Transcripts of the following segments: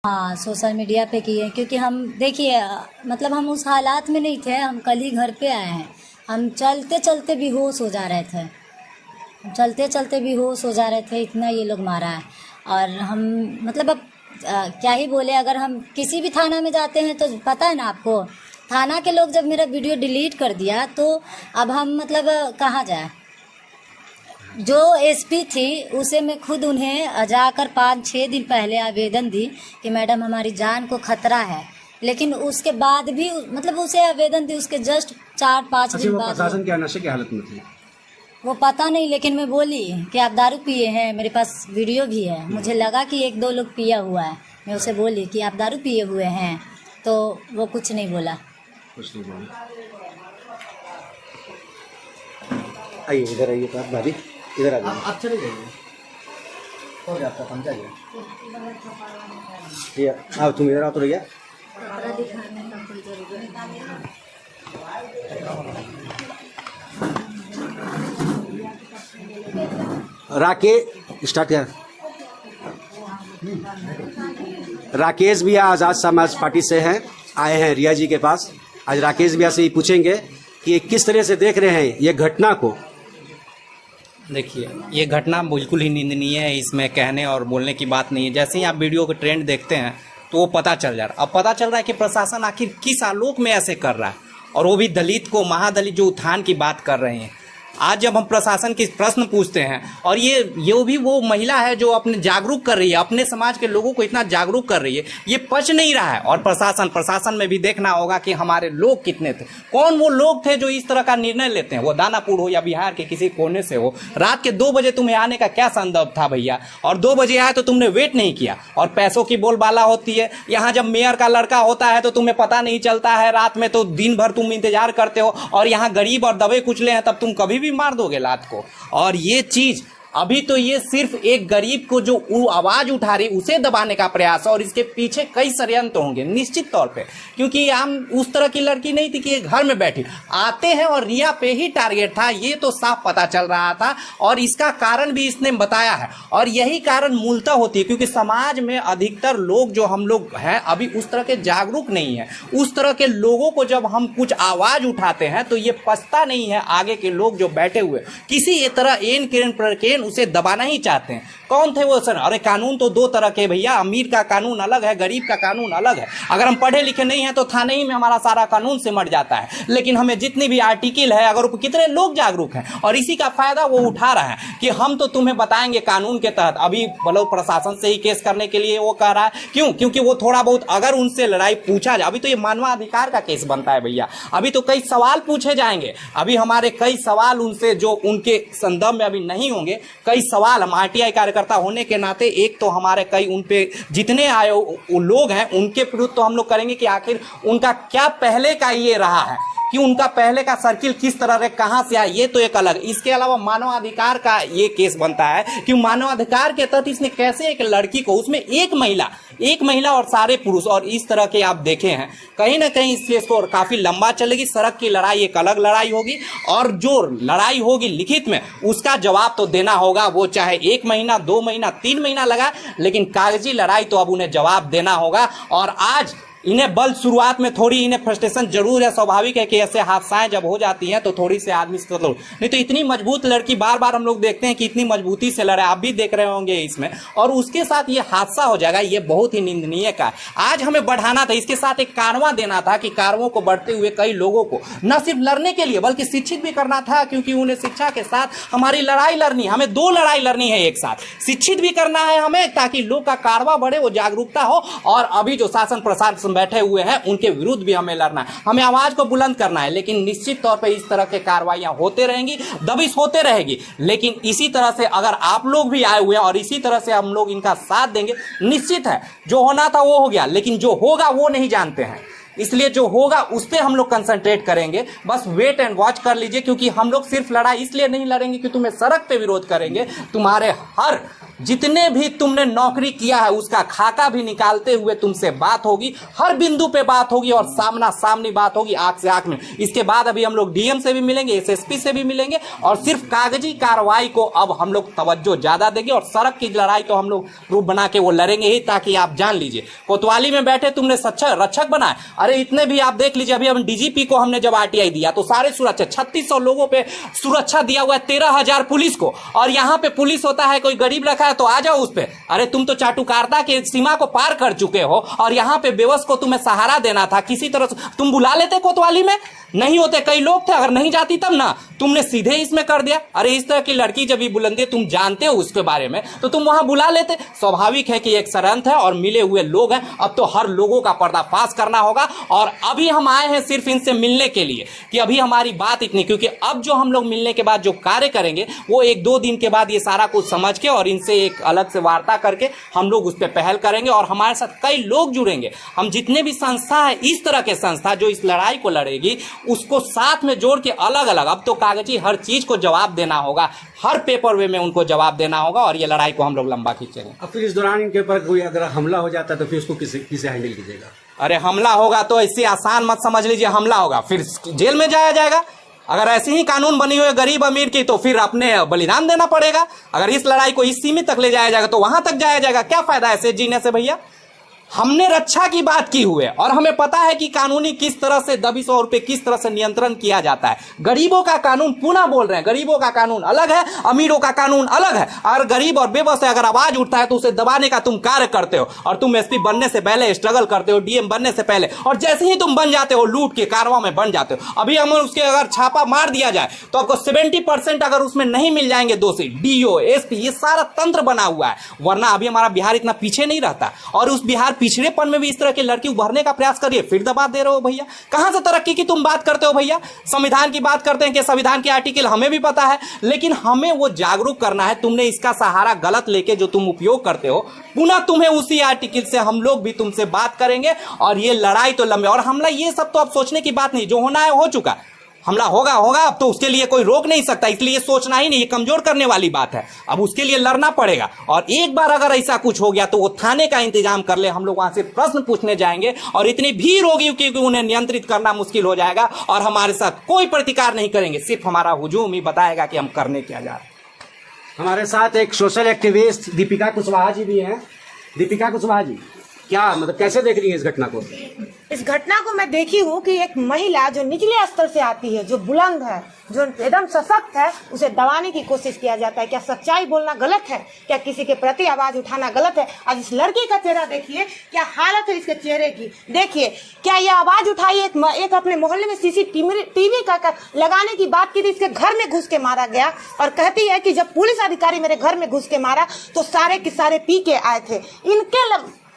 हाँ, social media पे किए, क्योंकि हम देखिए मतलब हम उस हालात में नहीं थे, हम कल ही घर पे आए हैं। हम चलते चलते बेहोश हो जा रहे थे, हम चलते चलते बेहोश हो जा रहे थे, इतना ये लोग मारा है। और हम मतलब अब क्या ही बोले, अगर हम किसी भी थाना में जाते हैं तो पता है ना आपको, थाना के लोग जब मेरा वीडियो डिलीट कर दिया तो अब हम मतलब कहाँ जाए। जो एसपी थी उसे मैं खुद उन्हें जाकर 5-6 दिन पहले आवेदन दी कि मैडम हमारी जान को खतरा है, लेकिन उसके बाद भी मतलब उसे आवेदन दी, उसके जस्ट 4-5 दिन बाद प्रशासन क्या नशे की हालत में थी वो पता नहीं, लेकिन मैं बोली कि आप दारू पिए हैं, मेरे पास वीडियो भी है। मुझे लगा कि 1-2 लोग पिया हुआ है, मैं उसे बोली कि आप दारू पिए हुए हैं, तो वो कुछ नहीं बोला। आइए इधर आइए, तो आप भाभी इधर आ जाइए। आप चले जाइए, हो गया आपका काम, जाइए। आप तुम इधर आओ तो भैया। राकेश स्टार्ट कर। राकेश भैया आज़ाद समाज पार्टी से हैं, आए हैं रिया जी के पास। आज राकेश भैया से ही पूछेंगे कि किस तरह से देख रहे हैं ये घटना को। देखिए, ये घटना बिल्कुल ही निंदनीय है, इसमें कहने और बोलने की बात नहीं है। जैसे ही आप वीडियो के ट्रेंड देखते हैं तो वो पता चल जा रहा है। अब पता चल रहा है कि प्रशासन आखिर किस आलोक में ऐसे कर रहा है, और वो भी दलित को, महादलित जो उत्थान की बात कर रहे हैं। आज जब हम प्रशासन के प्रश्न पूछते हैं, और ये भी वो महिला है जो अपने जागरूक कर रही है, अपने समाज के लोगों को इतना जागरूक कर रही है, ये पच नहीं रहा है। और प्रशासन में भी देखना होगा कि हमारे लोग कितने थे, कौन वो लोग थे जो इस तरह का निर्णय लेते हैं। वो दानापुर हो या बिहार के किसी कोने से हो, रात के 2 बजे तुम्हें आने का क्या संदर्भ था भैया? और 2 बजे आए तो तुमने वेट नहीं किया। और पैसों की बोलबाला होती है, यहाँ जब मेयर का लड़का होता है तो तुम्हें पता नहीं चलता है, रात में तो दिन भर तुम इंतजार करते हो, और यहाँ गरीब और दबे कुचले हैं तब तुम कभी भी मार दोगे लात को। और ये चीज अभी तो ये सिर्फ एक गरीब को जो आवाज उठा रही उसे दबाने का प्रयास है, और इसके पीछे कई षड्यंत्र होंगे निश्चित तौर पे, क्योंकि हम उस तरह की लड़की नहीं थी कि ये घर में बैठी। आते हैं और रिया पे ही टारगेट था, ये तो साफ पता चल रहा था, और इसका कारण भी इसने बताया है। और यही कारण मूलतः होती है क्योंकि समाज में अधिकतर लोग जो हम लोग हैं अभी उस तरह के जागरूक नहीं है। उस तरह के लोगों को जब हम कुछ आवाज उठाते हैं तो ये पछता नहीं है आगे के लोग जो बैठे हुए किसी तरह एन किरण प्रकेन उसे दबाना ही चाहते हैं। कौन थे वो सर? अरे कानून तो 2 तरह के भैया, अमीर का कानून अलग है, गरीब का कानून अलग है। अगर हम पढ़े लिखे नहीं हैं तो थाने ही में हमारा सारा कानून सिमट जाता है, लेकिन हमें जितनी भी आर्टिकल है, अगर कितने लोग जागरूक हैं, और इसी का फायदा वो उठा रहा है कि हम तो तुम्हें बताएंगे कानून के तहत। अभी बोलो प्रशासन से ही केस करने के लिए वो कह रहा है, क्यों? क्योंकि वो थोड़ा बहुत अगर उनसे लड़ाई पूछा जाए, अभी तो ये मानवाधिकार का केस बनता है भैया, अभी तो कई सवाल पूछे जाएंगे, अभी हमारे कई सवाल उनसे जो उनके संदर्भ में अभी नहीं होंगे, कई सवाल हम आरटीआई कार्यकर्ता होने के नाते एक तो हमारे कई उन पे जितने आए लोग हैं उनके विरुद्ध तो हम लोग करेंगे कि आखिर उनका क्या पहले का ये रहा है, कि उनका पहले का सर्किल किस तरह से कहां से आया, ये तो एक अलग। इसके अलावा मानवाधिकार का ये केस बनता है कि मानवाधिकार के तहत इसने कैसे एक लड़की को, उसमें एक महिला और सारे पुरुष, और इस तरह के आप देखे हैं कहीं ना कहीं इस केस को और काफी लंबा चलेगी। सड़क की लड़ाई एक अलग लड़ाई होगी, और जो लड़ाई होगी लिखित में उसका जवाब तो देना होगा, वो चाहे 1 महीना 2 महीना 3 महीना लगा, लेकिन कागजी लड़ाई तो अब उन्हें जवाब देना होगा। और आज इन्हें बल शुरुआत में थोड़ी इन्हें फ्रस्ट्रेशन जरूर है, स्वाभाविक है कि ऐसे हादसाएं जब हो जाती हैं तो थोड़ी से आदमी से नहीं तो इतनी मजबूत लड़की बार बार हम लोग देखते हैं कि इतनी मजबूती से लड़े, आप भी देख रहे होंगे इसमें, और उसके साथ ये हादसा हो जाएगा, ये बहुत ही निंदनीय का। आज हमें बढ़ाना था, इसके साथ एक कारवां देना था कि कारवों को बढ़ते हुए कई लोगों को न सिर्फ लड़ने के लिए बल्कि शिक्षित भी करना था, क्योंकि उन्हें शिक्षा के साथ हमारी लड़ाई लड़नी, हमें 2 लड़ाई लड़नी है एक साथ। शिक्षित भी करना है हमें ताकि लोग का कारवां बढ़े, वो जागरूकता हो, और अभी जो शासन प्रशासन बैठे हुए हैं उनके विरुद्ध भी हमें लड़ना है, हमें आवाज को बुलंद करना है। लेकिन निश्चित तौर पे इस तरह के कार्रवाइयां होते रहेंगी, दबिश होते रहेगी, लेकिन इसी तरह से अगर आप लोग भी आए हुए हैं और इसी तरह से हम लोग इनका साथ देंगे, निश्चित है जो होना था वो हो गया, लेकिन जो होगा वो नहीं जानते हैं। इसलिए जो होगा उस पर हम लोग कंसंट्रेट करेंगे। बस वेट एंड वॉच कर लीजिए, क्योंकि हम लोग सिर्फ लड़ाई इसलिए नहीं लड़ेंगे कि तुम्हें सड़क पे विरोध करेंगे, तुम्हारे हर जितने भी तुमने नौकरी किया है उसका खाका भी निकालते हुए तुमसे बात होगी, हर बिंदु पे बात होगी और सामना सामनी बात होगी, आंख से आंख में। इसके बाद अभी हम लोग डीएम से भी मिलेंगे, एसएसपी से भी मिलेंगे और सिर्फ कागजी कार्रवाई को अब हम लोग तवज्जो ज्यादा देंगे और सड़क की लड़ाई तो हम लोग रूप बना के वो लड़ेंगे ही, ताकि आप जान लीजिए कोतवाली में बैठे तुमने रक्षक बनाए। अरे इतने भी आप देख लीजिए, अभी हम डीजीपी को हमने जब आरटीआई दिया तो सारे सुरक्षा 3600 लोगों पे सुरक्षा दिया हुआ है, 13,000 पुलिस को, और यहाँ पे पुलिस होता है कोई गरीब रखा है तो आ जाओ उस पे। अरे तुम तो चाटुकारिता के सीमा को पार कर चुके हो और यहाँ पे बेबस को तुम्हें सहारा देना था, किसी तरह तुम बुला लेते कोतवाली में, नहीं होते कई लोग थे, अगर नहीं जाती तब ना, तुमने सीधे इसमें कर दिया। अरे इस तरह की लड़की जब ये बुलंदी तुम जानते हो उसके बारे में तो तुम वहां बुला लेते। स्वाभाविक है कि एक षड्यंत्र है और मिले हुए लोग हैं, अब तो हर लोगों का पर्दाफाश करना होगा। और अभी हम आए हैं सिर्फ इनसे मिलने के लिए कि अभी हमारी बात इतनी, क्योंकि अब जो हम लोग मिलने के बाद जो कार्य करेंगे वो 1-2 दिन के बाद ये सारा कुछ समझ के और इनसे एक अलग से वार्ता करके हम लोग उस पर पहल करेंगे और हमारे साथ कई लोग जुड़ेंगे। हम जितने भी संस्था है, इस तरह के संस्था जो इस लड़ाई को लड़ेगी, उसको साथ में जोड़ के अलग अलग, अब तो कागजी हर चीज को जवाब देना होगा, हर पेपर वे में उनको जवाब देना होगा और ये लड़ाई को हम लोग लंबा खींचेंगे। अब फिर इस दौरान इनके ऊपर कोई अगर हमला हो जाता है तो फिर उसको किसे हैंडल कीजिएगा? अरे हमला होगा तो ऐसे आसान मत समझ लीजिए, हमला होगा फिर जेल में जाया जाएगा। अगर ऐसी ही कानून बनी हुई है गरीब अमीर की तो फिर अपने बलिदान देना पड़ेगा। अगर इस लड़ाई को इस सीमित तक ले जाया जाएगा तो वहां तक जाया जाएगा। क्या फायदा ऐसे जीने से भैया? हमने रक्षा की बात की हुई है और हमें पता है कि कानूनी किस तरह से दबिश और पे किस तरह से नियंत्रण किया जाता है। गरीबों का कानून पुनः बोल रहे हैं, गरीबों का कानून अलग है, अमीरों का कानून अलग है। अगर गरीब और बेबस अगर आवाज उठता है तो उसे दबाने का तुम कार्य करते हो और तुम एसपी बनने से पहले स्ट्रगल करते हो, डीएम बनने से पहले, और जैसे ही तुम बन जाते हो लूट के कारवां में बन जाते हो। अभी हम उसके अगर छापा मार दिया जाए तो आपको 70% अगर उसमें नहीं मिल जाएंगे दोषी, डीओ एसपी, ये सारा तंत्र बना हुआ है। वरना अभी हमारा बिहार इतना पीछे नहीं रहता और उस बिहार पिछड़ेपन में भी इस तरह की लड़की उभरने का प्रयास करिए, फिर दबा दे रहे हो भैया। कहां से तरक्की की तुम बात करते हो भैया? संविधान की बात करते हैं कि संविधान के आर्टिकल हमें भी पता है, लेकिन हमें वो जागरूक करना है। तुमने इसका सहारा गलत लेके जो तुम उपयोग करते हो, पुनः तुम्हें उसी आर्टिकल से हम लोग भी तुमसे बात करेंगे और ये लड़ाई तो लंबी, और हमला ये सब तो अब सोचने की बात नहीं, जो होना है हो चुका। हमला होगा अब तो उसके लिए कोई रोक नहीं सकता, इसलिए सोचना ही नहीं, ये कमजोर करने वाली बात है। अब उसके लिए लड़ना पड़ेगा और एक बार अगर ऐसा कुछ हो गया तो वो थाने का इंतजाम कर ले, हम लोग वहां से प्रश्न पूछने जाएंगे और इतनी भीड़ होगी कि उन्हें नियंत्रित करना मुश्किल हो जाएगा और हमारे साथ कोई प्रतिकार नहीं करेंगे, सिर्फ हमारा हुजूम ही बताएगा कि हम करने क्या जा रहे हैं। हमारे साथ एक सोशल एक्टिविस्ट दीपिका कुशवाहा जी भी हैं। दीपिका कुशवाहा जी, क्या मतलब कैसे देख रही है इस घटना को? इस घटना को मैं देखी हूँ कि एक महिला जो निचले स्तर से आती है, जो बुलंद है, जो एकदम सशक्त है, उसे दबाने की कोशिश किया जाता है। क्या सच्चाई बोलना गलत है? क्या किसी के प्रति आवाज उठाना गलत है? आज इस लड़की का चेहरा देखिए, क्या हालत है इसके चेहरे की। देखिए क्या ये आवाज उठाई, एक अपने मोहल्ले में सीसीटीवी का लगाने की बात की थी, इसके घर में घुस के मारा गया और कहती है कि जब पुलिस अधिकारी मेरे घर में घुस के मारा तो सारे के सारे पी के आए थे।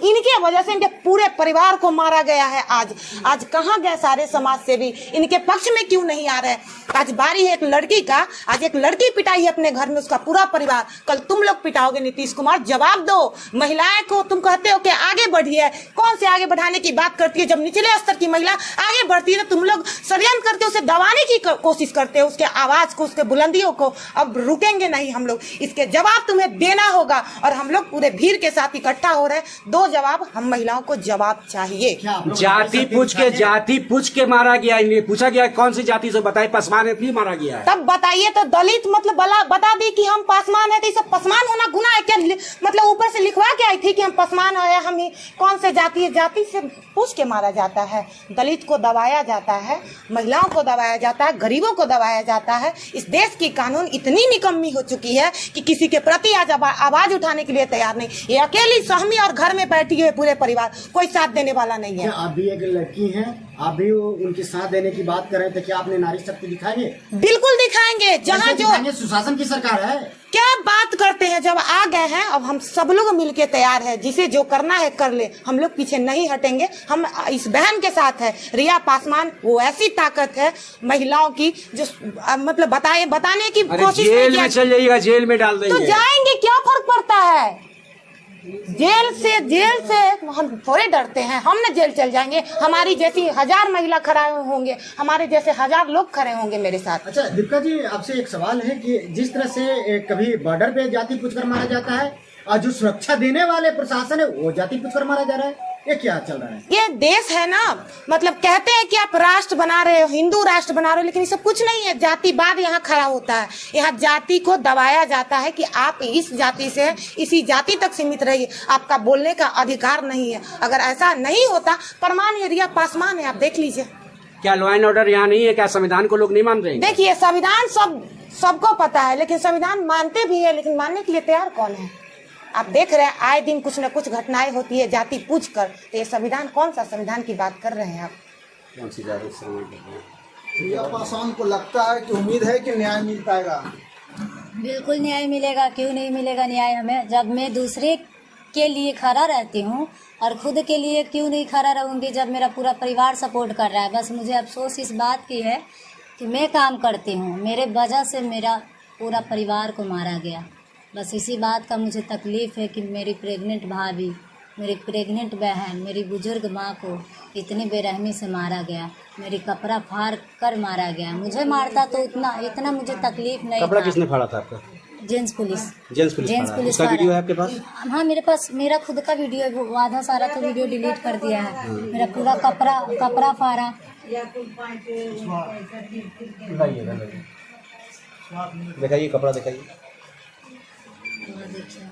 इनके वजह से इनके पूरे परिवार को मारा गया है। आज कहाँ गए सारे समाज सेवी? इनके पक्ष में क्यों नहीं आ रहे? आज बारी है एक लड़की का, आज एक लड़की पिटाई है अपने घर में, उसका पूरा परिवार, कल तुम लोग पिटाओगे। नीतीश कुमार जवाब दो। महिलाएं को तुम कहते हो कि आगे बढ़िए, कौन से आगे बढ़ाने की बात करती है? जब निचले स्तर की महिला आगे बढ़ती है तो तुम लोग षड्यंत्र करते हो, उसे दबाने की कोशिश करते हो, उसके आवाज को, उसके बुलंदियों को। अब रुकेंगे नहीं हम लोग, इसके जवाब तुम्हें देना होगा और हम लोग पूरे भीड़ के साथ इकट्ठा हो रहे हैं। 2 जवाब, हम महिलाओं को जवाब चाहिए। जाति पूछ के मारा गया, इन्हें पूछा गया कौन सी जाति से, बताए पासवान है, भी मारा गया है। तब बताइए तो दलित मतलब बता दी कि हम पासवान है, तो इसे पासवान होना गुनाह है क्या? मतलब ऊपर से लिखवा के आई थी कि हम पासवान है, हम ही कौन से जाति है? जाति से पूछ के मारा जाता है। दलित को दबाया जाता है, महिलाओं को दबाया जाता है, गरीबों को दबाया जाता है। इस देश की कानून इतनी निकम्मी हो चुकी है कि किसी के प्रति आज आवाज उठाने के लिए तैयार नहीं। ये अकेली सहमी और घर में बैठी हुई पूरे परिवार, कोई साथ देने वाला नहीं है। आप भी एक लड़की हैं, आप भी उनके साथ देने की बात कर रहे थे, क्या आपने नारी शक्ति दिखाएंगे? बिल्कुल दिखाएंगे। जहाँ जो सुशासन की सरकार है, क्या बात करते हैं? जब आ गए हैं अब हम सब लोग मिलके तैयार है, जिसे जो करना है कर ले, हम लोग पीछे नहीं हटेंगे। हम इस बहन के साथ है। रिया पासवान वो ऐसी ताकत है महिलाओं की जो मतलब बताने की कोशिश जेल में चल जाइएगा, जेल में डाल देंगे तो जाएंगे, क्या फर्क पड़ता है? जेल से हम थोड़े डरते हैं। हम न जेल चल जाएंगे, हमारी जैसी 1000 महिला खड़ा होंगे, हमारे जैसे 1000 लोग खड़े होंगे मेरे साथ। अच्छा दीपिका जी, आपसे एक सवाल है कि जिस तरह से कभी बॉर्डर पे जाति पूछकर मारा जाता है और जो सुरक्षा देने वाले प्रशासन है वो जाति पूछकर मारा जा रहा है, ये क्या चल रहा है? ये देश है ना, मतलब कहते हैं कि आप राष्ट्र बना रहे हो, हिंदू राष्ट्र बना रहे हो, लेकिन ये सब कुछ नहीं है। जातिवाद यहाँ खड़ा होता है, यहाँ जाति को दबाया जाता है कि आप इस जाति से इसी जाति तक सीमित रहिए, आपका बोलने का अधिकार नहीं है। अगर ऐसा नहीं होता, परमान एरिया पासमान है, आप देख लीजिए। क्या लॉ एंड ऑर्डर यहाँ नहीं है? क्या संविधान को लोग नहीं मान रहे हैं? देखिए, संविधान सबको पता है, लेकिन संविधान मानते भी है, लेकिन मानने के लिए तैयार कौन है? आप देख रहे हैं आए दिन कुछ न कुछ घटनाएं होती है जाति पूछ कर। तो ये संविधान, कौन सा संविधान की बात कर रहे हैं आप? कौन सी जाति श्रवण कर रहे हैं? प्रिया पासवान को लगता है कि उम्मीद है कि न्याय मिल पाएगा। बिल्कुल न्याय मिलेगा, क्यों नहीं मिलेगा न्याय हमें? जब मैं दूसरे के लिए खड़ा रहती हूँ और खुद के लिए क्यों नहीं खड़ा रहूँगी जब मेरा पूरा परिवार सपोर्ट कर रहा है। बस मुझे अफसोस इस बात की है कि मैं काम करती हूँ, मेरे वजह से मेरा पूरा परिवार को मारा गया। बस इसी बात का मुझे तकलीफ़ है कि मेरी प्रेग्नेंट भाभी, मेरी प्रेग्नेंट बहन, मेरी बुजुर्ग माँ को इतनी बेरहमी से मारा गया, मेरी कपड़ा फाड़ कर मारा गया। मुझे मारता तो इतना मुझे तकलीफ नहीं कपड़ा था। किसने फाड़ा था आपका? जेंट्स पुलिस उसका फाड़ा। वीडियो है आपके पास? हाँ, मेरे पास मेरा खुद का वीडियो है, वो आधा सारा तो वीडियो डिलीट कर दिया है। मेरा पूरा कपड़ा फाड़ा। दिखाइए कपड़ा, दिखाइए। देखिए।